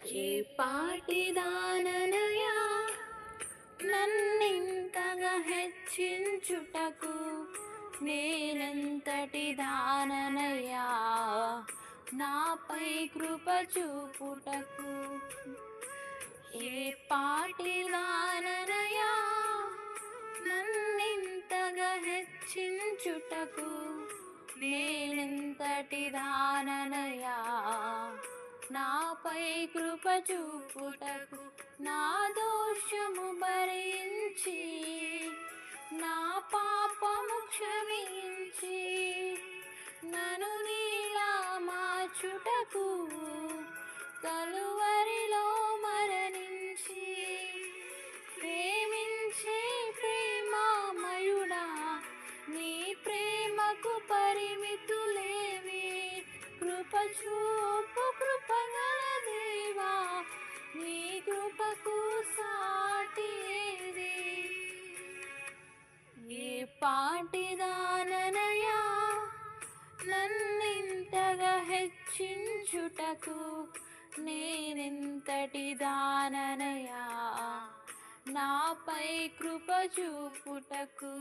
ఏ పాటిదాననయా నన్నింతగా హెచ్చించుటకు, నేనెంతటి దాననయా నాపై కృప చూపుటకు. ఏ పాటిదాననయా నన్నింతగా హెచ్చించుటకు, నేనెంతటి దాననయా నాపై కృప చూపుటకు. నా దోషము భరించి, నా పాపము క్షమించి, నన్ను నీలా మార్చుటకు కలువరిలో మరణించి, ప్రేమించే ప్రేమామయుడా నీ ప్రేమకు పరిమితులేవి. కృప చూపు కృపగల దేవా, నీ కృపకు సాటి ఏది. ఏ పాటిదాననయా నన్నింతగా హెచ్చించుటకు, నేనెంతటి దాననయా నాపై కృప చూపుటకు.